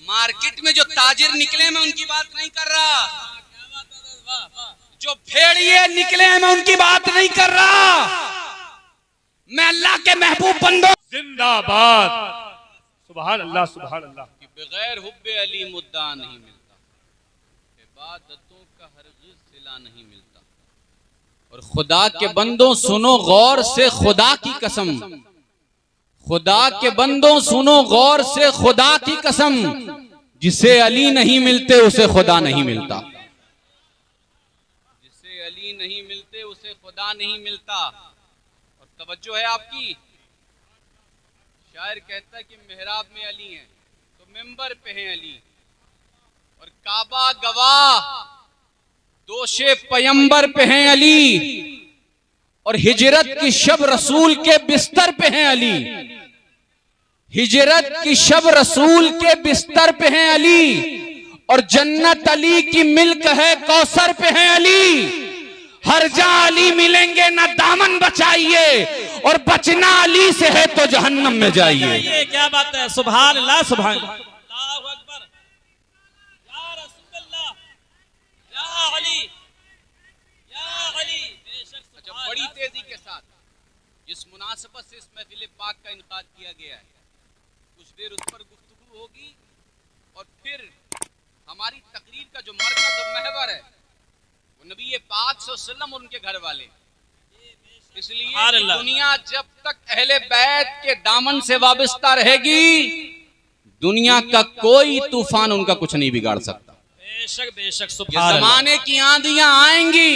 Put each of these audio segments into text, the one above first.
Market में जो ताजिर निकले मैं उनकी बात नहीं कर रहा, जो भेड़िए निकले मैं उनकी बात नहीं कर रहा, मैं अल्लाह के महबूब बंदों जिंदाबाद। सुभान अल्लाह सुभान अल्लाह। कि बगैर हुब्बे अली मुद्दा नहीं मिलता, इबादतों का हरगिज़ सिला नहीं मिलता। और खुदा के बंदों सुनो गौर से खुदा की कसम, खुदा के बंदों सुनो गौर से खुदा की कसम, जिसे अली नहीं मिलते उसे खुदा नहीं मिलता, जिसे अली नहीं मिलते उसे खुदा नहीं मिलता। और तवज्जो है आपकी, शायर कहता है कि मेहराब में अली हैं तो मिंबर पे हैं अली, और काबा गवाह दोषे पयंबर पे हैं अली, और हिजरत की शब रसूल के बिस्तर पे हैं अली, हिजरत की शब रसूल के बिस्तर पे हैं अली, और जन्नत अली की मिल्क है कौसर पे हैं अली। हर जहां अली मिलेंगे ना दामन बचाइए, और बचना अली से है तो जहन्नम में जाइए। ये क्या बात है, सुभान अल्लाह सुभान अल्लाह। अल्लाहु अकबर, या रसूल अल्लाह, या अली, या अली। अच्छा, बड़ी तेजी के साथ जिस मुनासबत से इस महफिल पाक का इनकाद किया गया है, कुछ देर उस पर गुफ्तगू होगी, और फिर हमारी तकरीर का जो मरकज और महवर है वो नबी पाक सल्लल्लाहु अलैहि वसल्लम और उनके घर वाले। इसलिए कि दुनिया जब तक अहले बैत के दामन से वाबस्ता रहेगी, दुनिया का कोई तूफान उनका कुछ नहीं बिगाड़ सकता। बेशक बेशक, ये जमाने की आंधियां आएंगी,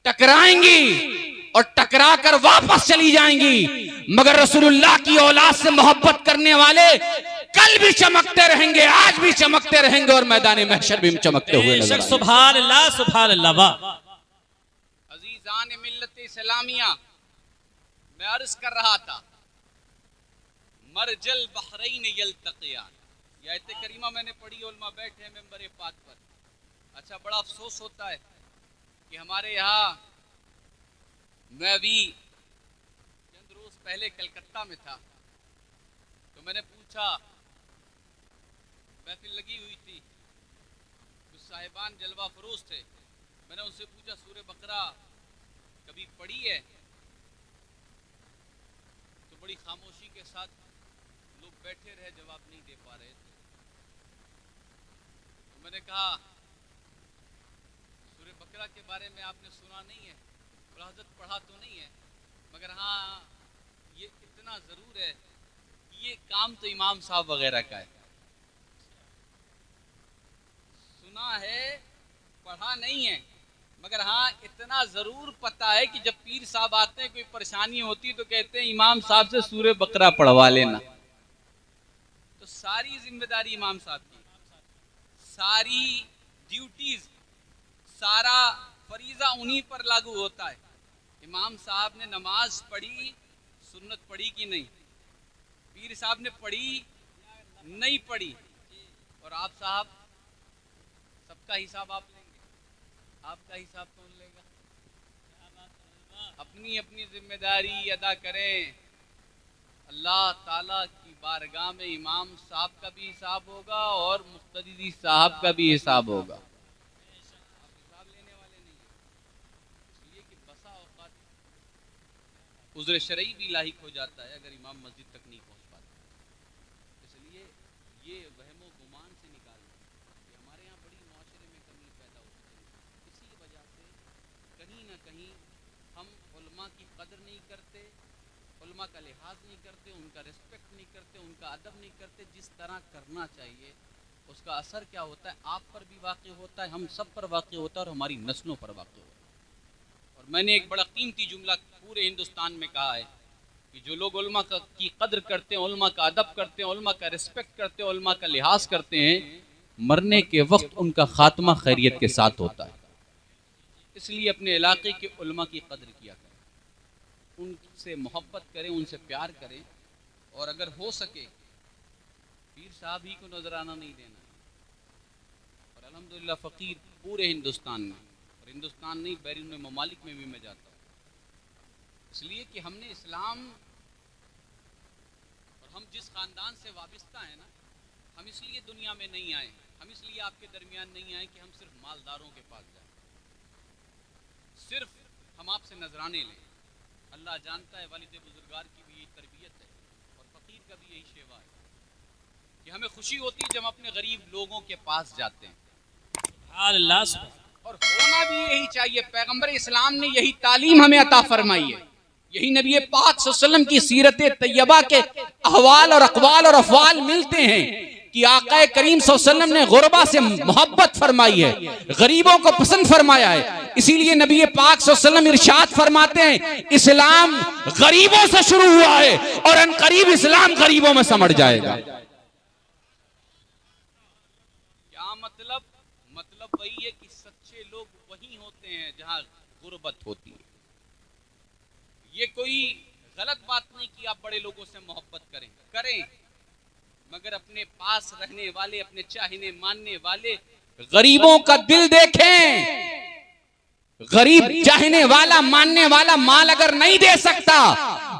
टकराएंगी और टकरा कर वापस चली जाएंगी, मगर रसूलुल्लाह की औलाद से मोहब्बत करने वाले कल भी चमकते रहेंगे, आज भी चमकते रहेंगे, और मैदान महशर भी चमकते हुए नजर आएंगे। सुभान अल्लाह सुभान अल्लाह। वाह। अजीजान मिल्लत इस्लामिया, मैं अर्ज कर रहा था, मरजल बहरैन यल्तक़ियान, ये आयत करीमा मैंने पढ़ी, उलमा बैठे हैं मेंबर पाक पर। अच्छा, बड़ा अफसोस होता है कि हमारे यहाँ, मैं अभी चंद रोज पहले कलकत्ता में था, तो मैंने पूछा, महफिल लगी हुई थी, कुछ साहिबान जलवा फरोज थे, मैंने उनसे पूछा सूरह बकरा कभी पढ़ी है? तो बड़ी खामोशी के साथ लोग बैठे रहे, जवाब नहीं दे पा रहे थे। तो मैंने कहा सूरह बकरा के बारे में आपने सुना नहीं है? बोला हज़रत पढ़ा तो नहीं है, मगर हाँ ये इतना ज़रूर है कि ये काम तो इमाम साहब वगैरह का है। सुना है, पढ़ा नहीं है, मगर हाँ इतना ज़रूर पता है कि जब पीर साहब आते हैं, कोई परेशानी होती है तो कहते हैं इमाम साहब से सूरह बकरा पढ़वा लेना। तो सारी जिम्मेदारी इमाम साहब की, सारी ड्यूटीज, सारा फरीजा उन्हीं पर लागू होता है। इमाम साहब ने नमाज पढ़ी, सुन्नत पढ़ी कि नहीं? पीर साहब ने पढ़ी नहीं पढ़ी? और आप साहब, सबका हिसाब आप लेंगे, आपका हिसाब कौन लेगा? अपनी अपनी जिम्मेदारी अदा करें। अल्लाह ताला की बारगाह में इमाम साहब का भी हिसाब होगा और मुक्तदी साहब का भी हिसाब होगा। उज़्र शरई भी लाहिक हो जाता है अगर इमाम मस्जिद तक नहीं पहुंच पाते। इसलिए ये वहमो गुमान से निकालना कि हमारे यहाँ बड़ी मुआशरे में कमी पैदा होती है। इसी वजह से कहीं ना कहीं हम उलमा की कदर नहीं करते, उलमा का लिहाज नहीं करते, उनका रिस्पेक्ट नहीं करते, उनका अदब नहीं करते जिस तरह करना चाहिए। उसका असर क्या होता है? आप पर भी वाक़ई होता है, हम सब पर वाक़ई होता है, और हमारी नस्लों पर वाक़ई होता है। और मैंने एक बड़ा कीमती जुमला पूरे हिंदुस्तान में कहा है कि जो लोग उलमा की कदर करते हैं, उलमा का अदब करते हैं, उलमा का रिस्पेक्ट करते हैं, उलमा का लिहाज करते हैं, मरने के वक्त उनका खात्मा खैरियत के साथ होता है। इसलिए अपने इलाके के उलमा की कदर किया करें, उनसे मोहब्बत करें, उनसे प्यार करें, और अगर हो सके पीर साहब ही को नजराना नहीं देना। और अल्हम्दुलिल्लाह फ़कीर पूरे हिंदुस्तान में, और हिंदुस्तान नहीं बैरून ममालिक में भी मैं जाता हूँ, इसलिए कि हमने इस्लाम, और हम जिस ख़ानदान से वाबस्ता है ना, हम इसलिए दुनिया में नहीं आए, हम इसलिए आपके दरमियान नहीं आए कि हम सिर्फ मालदारों के पास जाएं, सिर्फ हम आपसे नजराने लें। अल्लाह जानता है वालिद बुजुर्गार की भी यही तरबियत है और फकीर का भी यही शेवा है कि हमें खुशी होती है जब हम अपने गरीब लोगों के पास जाते हैं। और होना भी यही चाहिए। पैगंबर इस्लाम ने यही तालीम हमें अता फरमाई है। यही नबी पाक सल्लल्लाहु अलैहि वसल्लम की सीरत तैयबा के अहवाल और अक़वाल और अफ़वाल मिलते हैं कि आका करीम सल्लल्लाहु अलैहि वसल्लम ने गुरबा से मोहब्बत फरमाई है, गरीबों को पसंद फरमाया है। इसीलिए नबी पाक सल्लल्लाहु अलैहि वसल्लम इरशाद फरमाते हैं, इस्लाम गरीबों से शुरू हुआ है और अनकरीब इस्लाम गरीबों में समझ जाएगा। क्या मतलब? मतलब वही है कि सच्चे लोग वही होते हैं जहां गुर्बत होती है। ये कोई गलत बात नहीं कि आप बड़े लोगों से मोहब्बत करें, मगर अपने पास रहने वाले, अपने चाहने मानने वाले गरीबों का दिल देखें। गरीब चाहने वाला, मानने वाला माल अगर नहीं दे सकता,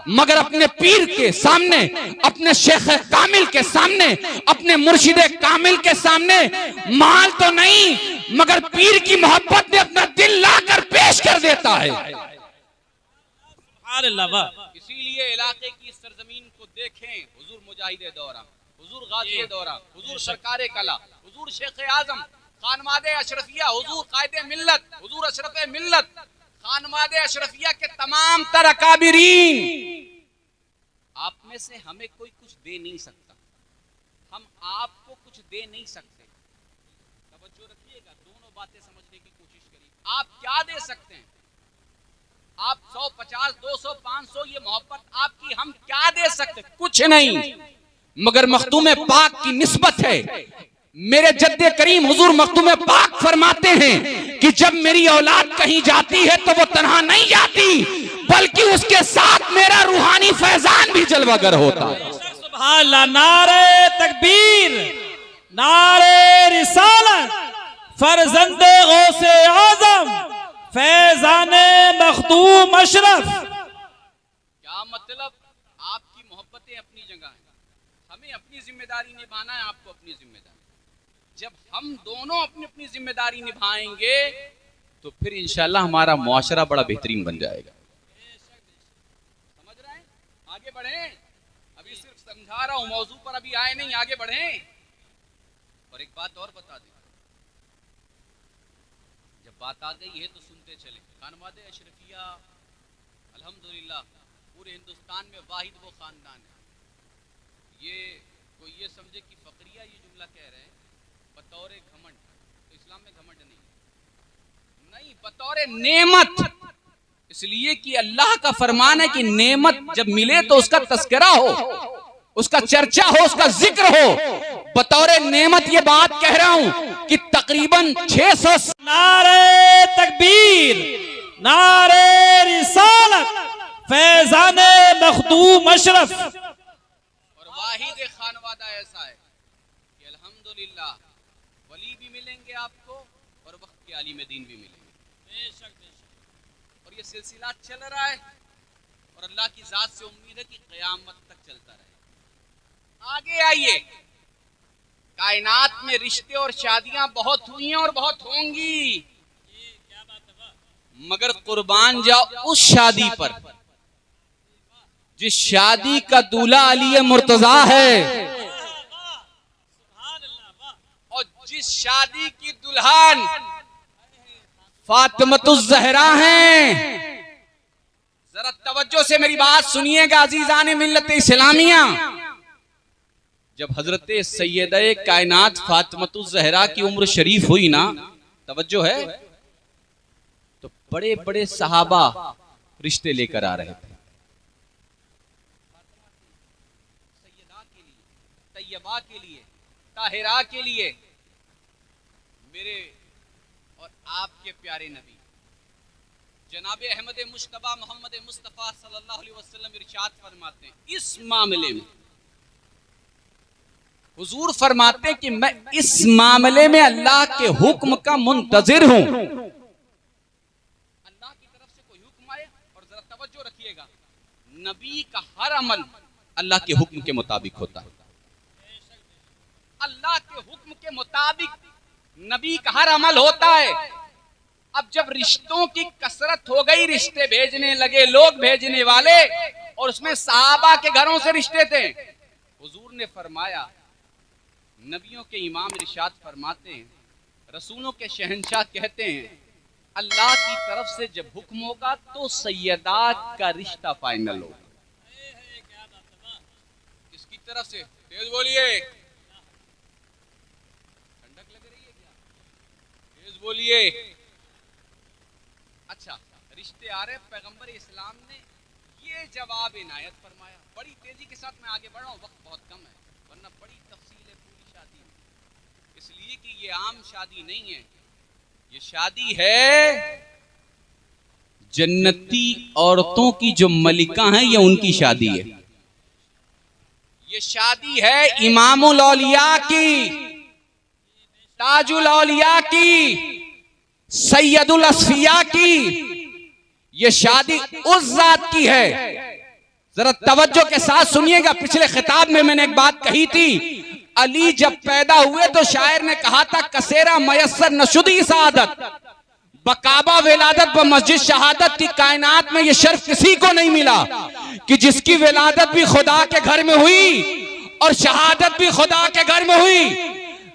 मगर अपने पीर के सामने, अपने शेख कामिल के सामने, अपने मुर्शिद कामिल के सामने माल तो नहीं मगर पीर की मोहब्बत में अपना दिल लाकर पेश कर देता है। इसीलिए इलाके की सरजमीन को देखें, हुजूर मुजाहिद दौरा, हुजूर गाज़ी दौरा, हुजूर सरकारे कला, हुजूर शेख आजम, खानवादे अशरफिया, हुजूर कायदे मिल्लत, हुजूर अशरफ मिल्लत, खानवादे अशरफिया के तमाम तर अकाबिरीन। आप में से हमें कोई कुछ दे नहीं सकता, हम आपको कुछ दे नहीं सकते। तवज्जो रखिएगा, दोनों बातें समझने की कोशिश करिए। आप क्या दे सकते हैं? आप 100, 50, 200, 500 ये मोहब्बत आपकी, हम क्या दे सकते? कुछ नहीं, मगर मखदूम पाक की निस्बत है। मेरे जद्दे करीम हुजूर मखदूम पाक फरमाते हैं कि जब मेरी औलाद कहीं जाती है तो वो तन्हा नहीं जाती, बल्कि उसके साथ मेरा रूहानी फैजान भी जलवागर होता है। सुभान अल्लाह, नारे तकबीर, नारे रिसालत, फरजंदे गौसे आजम, फैजाने मखदूम अशरफ। क्या मतलब? आपकी मोहब्बतें अपनी जगह हैं, हमें अपनी जिम्मेदारी निभाना है, आपको अपनी जिम्मेदारी। जब हम दोनों अपनी अपनी जिम्मेदारी निभाएंगे तो फिर इंशाल्लाह हमारा मुआशरा बड़ा बेहतरीन बन जाएगा। समझ रहे हैं? आगे बढ़े। अभी सिर्फ समझा रहा हूं, मौजू पर अभी आए नहीं, आगे बढ़े। और एक बात और बता दें, जब बात आ गई है तो सुनते चले। खानवादे अशरफिया अल्हम्दुलिल्लाह पूरे हिंदुस्तान में वाहिद वो खानदान है। ये कोई ये समझे कि फकरिया ये जुमला कह रहे हैं बतौर घमंड, तो इस्लाम में घमंड नहीं, बतौर नेमत। इसलिए कि अल्लाह का फरमान है कि नेमत जब मिले तो उसका तस्करा हो, उसका चर्चा हो, उसका जिक्र हो। बतौर नेमत ये बात कह रहा हूं कि तकरीबन 600 नारे तकबीर, नारे रिसालत, फैजाने मखदूम अशरफ। और वाहिद खानवादा ऐसा है कि अल्हम्दुलिल्लाह वली भी मिलेंगे आपको और वक्त के आलिम दीन भी मिलेंगे। और ये सिलसिला चल रहा है और अल्लाह की जात से उम्मीद है कि क़यामत तक चलता रहे। आगे आइए, कायनात में रिश्ते और शादियां बहुत हुई हैं और बहुत होंगी, मगर कुर्बान जाओ उस शादी पर जिस शादी का दूल्हा अली मुर्तजा है और जिस शादी की दुल्हन फातिमतुज़ ज़हरा हैं। जरा तवज्जो से मेरी बात सुनिएगा अजीज़ान मिल्लत इस्लामिया। जब हजरत सैयदा कायनात फातिमतुज़ ज़हरा की उम्र शरीफ हुई ना, तवज्जो है, तो बड़े बड़े सहाबा रिश्ते लेकर आ रहे थे। सैयदा के लिए, तैयबा के लिए, ताहिरा के लिए। मेरे और आपके प्यारे नबी जनाब अहमद मुश्तबा मोहम्मद मुस्तफ़ा सल्लल्लाहु अलैहि वसल्लम इरशाद फरमाते हैं, इस मामले में हुजूर फरमाते कि मैं इस मामले में अल्लाह के हुक्म का मुंतजिर हूं। अल्लाह की तरफ से कोई हुक्म आए, और जरा तवज्जो रखिएगा, नबी का हर अमल अल्लाह के हुक्म के मुताबिक होता है। अल्लाह के हुक्म के मुताबिक नबी का हर अमल होता है। अब जब रिश्तों की कसरत हो गई, रिश्ते भेजने लगे लोग, भेजने वाले, और उसमें सहाबा के घरों से रिश्ते थे। हुजूर ने फरमाया, नबियों के इमाम इरशाद फरमाते हैं, रसूलों के शहंशाह कहते हैं, अल्लाह की तरफ से जब हुक्म होगा तो सैयदा का रिश्ता फाइनल होगा। किसकी तरफ से? तेज बोलिए, ठंडक लग रही है क्या? तेज बोलिए। अच्छा, रिश्ते आ रहे, पैगंबर इस्लाम ने ये जवाब इनायत फरमाया। बड़ी तेजी के साथ मैं आगे बढ़ रहा हूँ, वक्त बहुत कम है, वरना बड़ी तफसील है पूरी शादी में, इसलिए कि ये आम शादी नहीं है, ये शादी है जन्नती औरतों की जो मलिका हैं, ये उनकी शादी है। ये शादी है इमामुल औलिया की, ताजुल औलिया की, सैयदुल असफिया की। ये शादी उस जात की है। जरा तवज्जो के साथ सुनिएगा। पिछले खिताब में मैंने एक बात कही थी, अली जब पैदा हुए तो शायर ने कहा था, कसेरा मयस्सर नशुदी सादत, बकाबा विलादत व मस्जिद शहादत की कायनात में ये शर्फ किसी को नहीं मिला कि जिसकी विलादत भी खुदा के घर में हुई और शहादत भी खुदा के घर में हुई।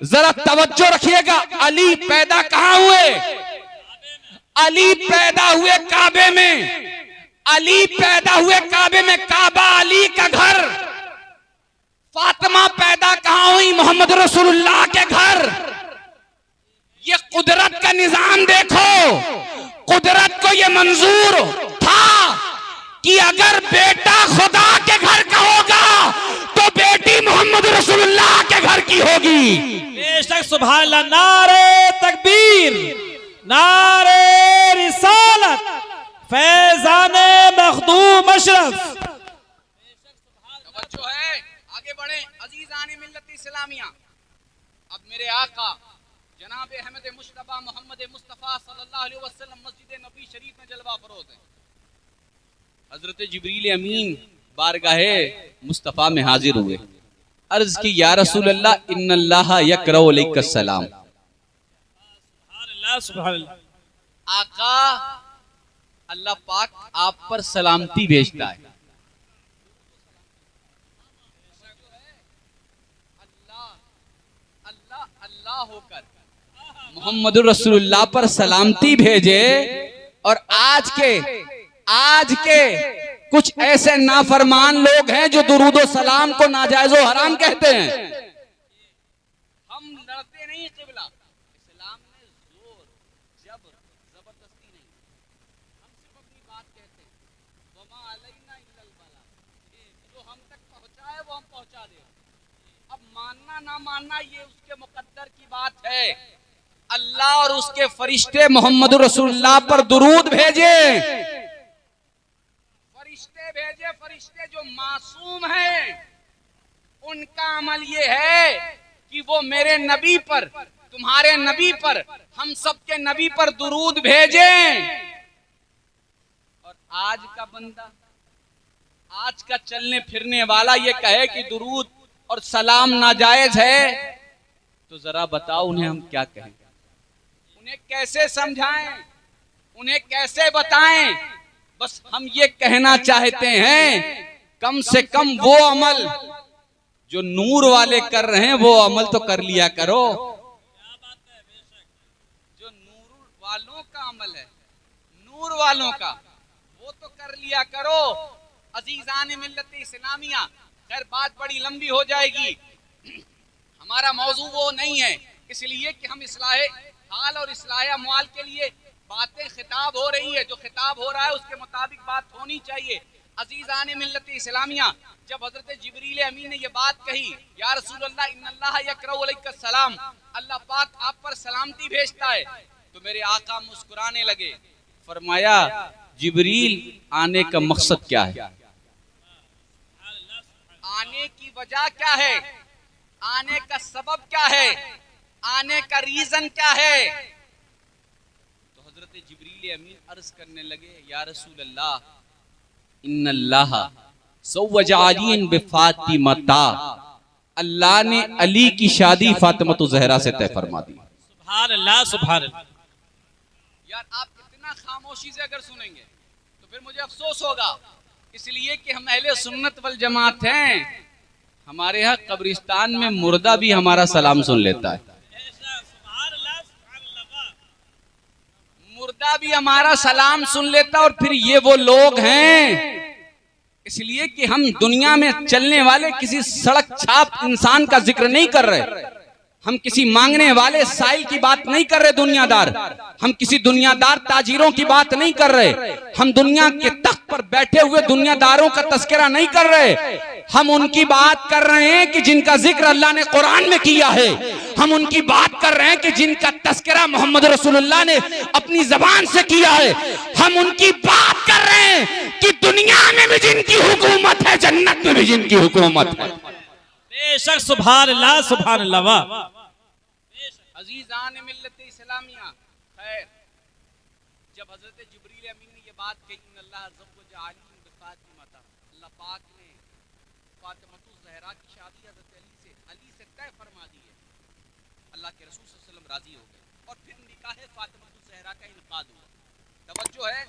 जरा तवज्जो रखिएगा, अली पैदा कहां हुए? अली पैदा हुए काबे में। अली पैदा हुए काबे में, काबा अली का घर। फातिमा पैदा कहां हुई? मोहम्मद रसूलुल्लाह के घर। ये कुदरत का निजाम देखो। कुदरत को ये मंजूर था कि अगर बेटा खुदा के घर का होगा तो बेटी मोहम्मद रसूलुल्लाह के घर की होगी। बेशक सुभान अल्लाह। नारे तकबीर, नारे रिसालत, फैजाने मखदूम अशरफ। तवज्जो है, आगे बढ़े। अजीजान मिल्लत इस्लामिया, अब मेरे आका जनाब अहमद मुश्तफा मोहम्मद मुस्तफा सल्लल्लाहु अलैहि वसल्लम मस्जिद नबी शरीफ में जलवा फरोज हैं। हजरत जिब्रील अमीन बारगाहे मुस्तफा में हाजिर हुए। अर्ज की, या रसूल अल्लाह, इन्नल्लाह यकरउ अलैका सलाम। आका, अल्लाह पाक आप पर सलामती भेजता है। अल्लाह अल्लाह होकर मोहम्मद रसूलुल्लाह पर सलामती भेजे, और आज के कुछ ऐसे नाफरमान लोग हैं जो दुरूदो सलाम को नाजायज व हराम कहते हैं। हम लड़ते नहीं क़िबला, इस्लाम में जोर जबर जबरदस्ती नहीं, हम सिर्फ अपनी बात कहते हैं। वमा अलैना इल्लल बलाग, जो हम तक पहुंचाए वो हम पहुंचा दे। अब मानना ना मानना ये उसके मुकद्दर की बात है। अल्लाह और उसके फरिश्ते मोहम्मद रसूलुल्लाह पर दुरूद भेजे, फरिश्ते जो मासूम हैं, उनका अमल ये है कि वो मेरे नबी पर, तुम्हारे नबी पर, हम सबके नबी पर दुरूद भेजें। और आज का बंदा, आज का चलने फिरने वाला ये कहे कि दुरूद और सलाम नाजायज है, तो जरा बताओ उन्हें हम क्या कहें? उन्हें कैसे समझाएं? उन्हें कैसे बताएं? बस हम ये कहना चाहते हैं, कम से कम वो अमल जो नूर वाले कर रहे हैं वो अमल तो कर लिया करो। जो नूर वालों का अमल है, नूर वालों का, वो तो कर लिया करो। अजीजान मिल्लत इस्लामिया, खैर बात बड़ी लंबी हो जाएगी, हमारा मौजू वो नहीं है, इसलिए कि हम इस्लाहे हाल और इस्लाहे अमवाल के लिए बातें खिताब हो रही है। जो खिताब हो रहा है उसके मुताबिक बात होनी चाहिए। अजीजान मिल्लत इस्लामिया, जब हजरत जिब्रील अमीन ने ये बात कही, या रसूल अल्लाह इन्नल्लाह यकरउ अलैका सलाम, अल्लाह पाक आप पर सलामती भेजता है, तो मेरे आका मुस्कुराने लगे। फरमाया, जिब्रील आने का मकसद क्या है? आने की वजह क्या है? आने का सबब क्या है? आने का रीजन क्या है? तो हजरत जिब्रील अमीन अर्ज करने लगे, या रसूल अल्लाह इन्नल्लाह सव्वजा अलीन बिफातिमता, अल्लाह ने अली की शादी फातिमा ज़हरा से तय फरमा दी। सुभान अल्लाह, सुभान अल्लाह। यार आप इतना खामोशी से अगर सुनेंगे तो फिर मुझे अफसोस होगा, इसलिए कि हम अहले सुन्नत वल जमात हैं। हमारे यहाँ कब्रिस्तान में मुर्दा भी हमारा सलाम सुन लेता है, मुर्दा भी हमारा सलाम सुन लेता। और फिर ये वो लोग हैं, इसलिए कि हम दुनिया में चलने वाले किसी सड़क छाप इंसान का जिक्र नहीं कर रहे, हम किसी मांगने वाले साइल की बात नहीं कर रहे दुनियादार, हम किसी दुनियादार ताजिरों की बात नहीं कर रहे, हम दुनिया के तख्त पर बैठे हुए दुनियादारों का तस्करा नहीं कर रहे, हम उनकी बात कर रहे हैं कि जिनका जिक्र अल्लाह ने कुरान में किया है। हम उनकी बात कर रहे हैं कि जिनका तस्करा मोहम्मद रसूलुल्लाह ने अपनी जबान से किया है। हम उनकी बात कर रहे हैं कि दुनिया में भी जिनकी हुकूमत है, जन्नत में भी जिनकी हुकूमत है। बेशक, सुभान अल्लाह, सुभान अल्लाह। वाह अजीज़ान मिल्लत इस्लामिया, खैर जब हजरत जिब्रील अमीन ने ये बात कही, अल्लाह पाक ने फातिमा ज़हरा की शादी हजरत अली से तय फरमा दी है। अल्लाह के रसूल सल्लल्लाहु अलैहि वसल्लम राजी हो गए और फिर निकाह फातिमा ज़हरा का इनकाद हुआ। तवज्जो है,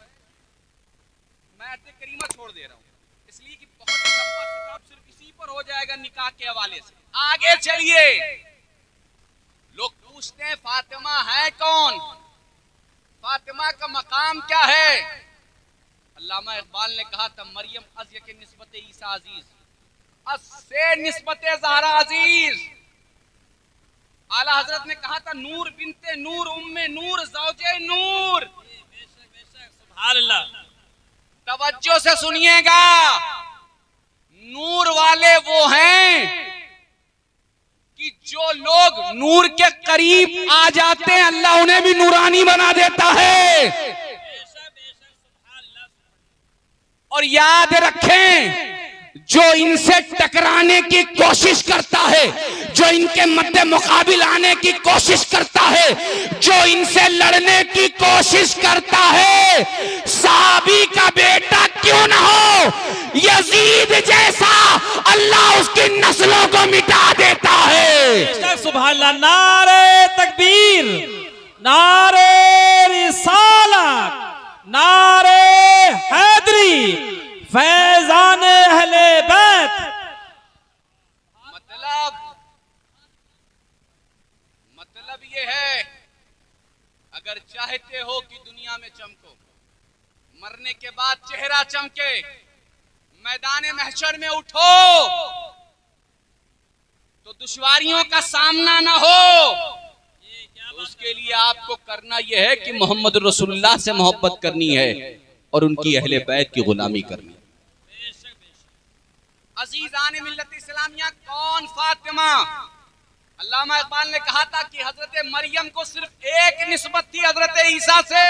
मैं आयत करीमा छोड़ दे रहा हूँ इसलिए कि बहुत लंबा खिताब सिर्फ इसी पर हो जाएगा निकाह के हवाले से। आगे चलिए, लोग पूछते हैं फातिमा है कौन, फातिमा का मकाम क्या है। अल्लामा इकबाल ने कहा था, मरियम अज़ के निस्बत ईसा अजीज, अस से निस्बत ज़हरा अजीज। आला हजरत ने कहा था, नूर बिनते नूर उम्मे नूर ज़ौजे नूर। सुभान अल्लाह। तवज्जो से सुनिएगा, नूर वाले वो हैं कि जो लोग नूर के करीब आ जाते हैं अल्लाह उन्हें भी नूरानी बना देता है। और याद रखें, जो इनसे टकराने की कोशिश करता है, जो इनके मद्दे मुकाबिल आने की कोशिश करता है, जो इनसे लड़ने की कोशिश करता है, साबी का बेटा क्यों ना हो, यजीद जैसा अल्लाह उसकी नस्लों को मिटा देता है। सुभान अल्लाह। नारे तकबीर, नारे रिसालत, नारे हैदरी, फैजान अहले बैत। मतलब ये है, अगर चाहते हो कि दुनिया में चमको, मरने के बाद चेहरा चमके, मैदान महशर में उठो तो दुश्वारियों का सामना ना हो, तो उसके लिए आपको करना यह है कि मोहम्मद रसूलुल्लाह से मोहब्बत करनी है और उनकी अहले बैत की गुलामी करनी है। अजीज़ान मिल्लत इस्लामिया, कौन फातिमा? अल्लामा इकबाल ने कहा था कि हजरत मरियम को सिर्फ एक निस्बत थी हजरत ईसा से।